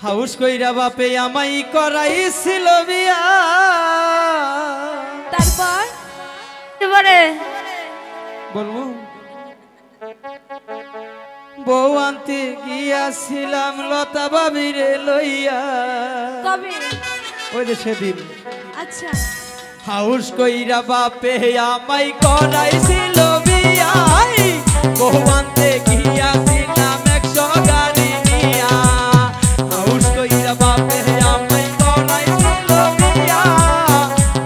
House কইরা বাপে আমাই করাইছিল বিয়া। তারপর এবারে বলবো বউ আনতে গিয়াছিলাম লতা বাবিরে লইয়া। কবে? ওই যে সেদিন। আচ্ছা। হাউস কইরা বাপে আমাই করাইছিল বিয়া। বউ আনতে গিয়াছিলাম 100 গাড়ি নিয়া। হাউস কইরা বাপে আমাই করাইছিল বিয়া।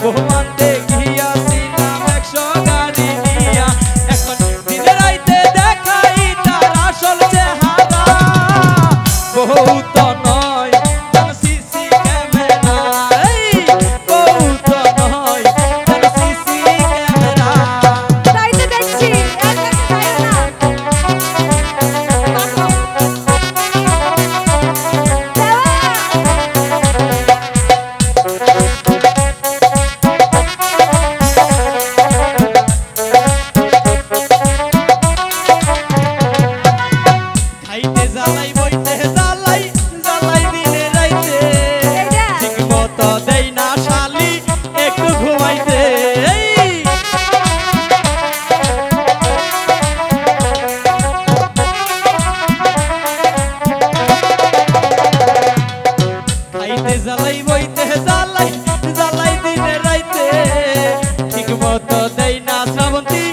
বউ আনতে গিয়াছিলাম 100 গাড়ি নিয়া। এখন দিনে রাইতে দেখাই তার আসল চেহারা। বউ তো নয় যেন সিসি ক্যামেরা। বউ তো নয় যেন সিসি ক্যামেরা। তাই তো দেখছি একদম তাই না। খাইতে জ্বালাই বইতে জ্বালাই জ্বালাই দিনে রাইতে। ঠিক মতো দেই না শালি একটু ঘুমাইতে। খাইতে জ্বালাই বইতে জ্বালাই জ্বালাই দিনে রাইতে। ঠিক মতো দেই না শ্রাবন্তী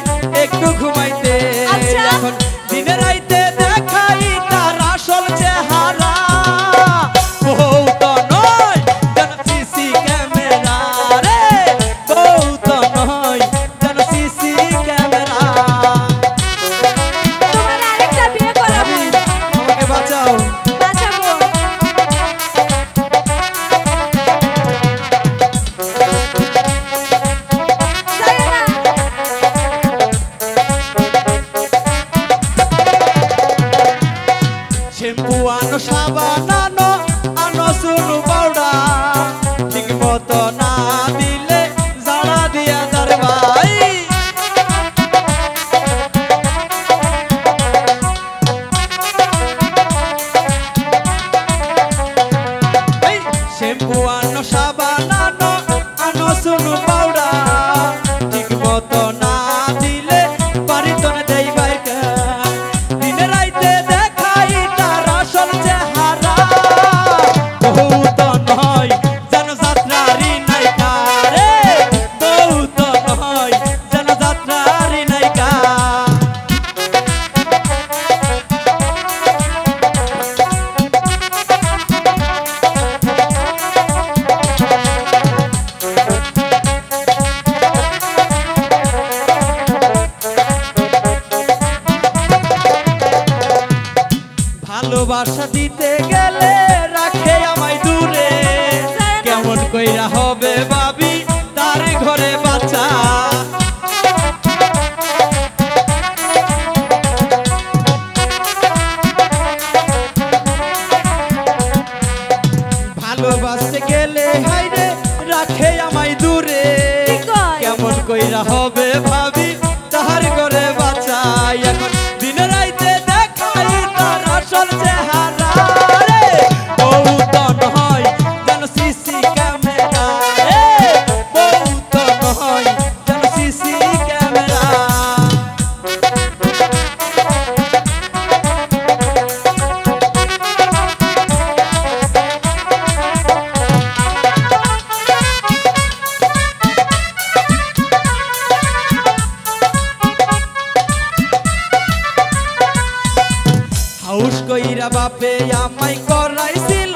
একটু ঘুমাইতে। আচ্ছা। এখন দিনে রাইতে দেখাই তার আসল চেহারা। বউ তো নয় যেন সিসি ক্যামেরা রে। বউ তো নয় যেন সিসি ক্যামেরা। তোমার আরেকটা বিয়ে করাবো। আমাকে বাঁচাও। বাঁচাবো। তাই না। শ্যাম্পু আনো সাবান আনো আনো চুল পাউডার। ঠিক মতো না দিলে জানা দিয়া যার ভাই। এই শ্যাম্পু আনো সাবান আনো আনো চুল পাউডার। ঠিক মতো না দিলে বাড়ি তো না দেই বাইকা। দিনে রাইতে দেখাই তার আসল চেহারা। বউ তো নয় যেন যাত্রারি নায়িকা রে। বউ তো নয় যেন যাত্রারি নায়িকা। ভালোবাসা দিতে গেলে রাখে আমায় দূরে। কেমন কইরা হবে ভাবি তার ঘরে বাচ্চা। ভালোবাসতে গেলে হাইরে রাখে আমায় দূরে। কি কয়? কেমন কইরা হবে ভাবি তার ঘরে বাচ্চা। এখন দিনে রাইতে দেখাই তার আসল চেহারা রে। বউ তো নয় যেন সিসি ক্যামেরা রে। বউ তো নয় যেন সিসি ক্যামেরা। হাউস কইরা বাপে আমাই করাইছিল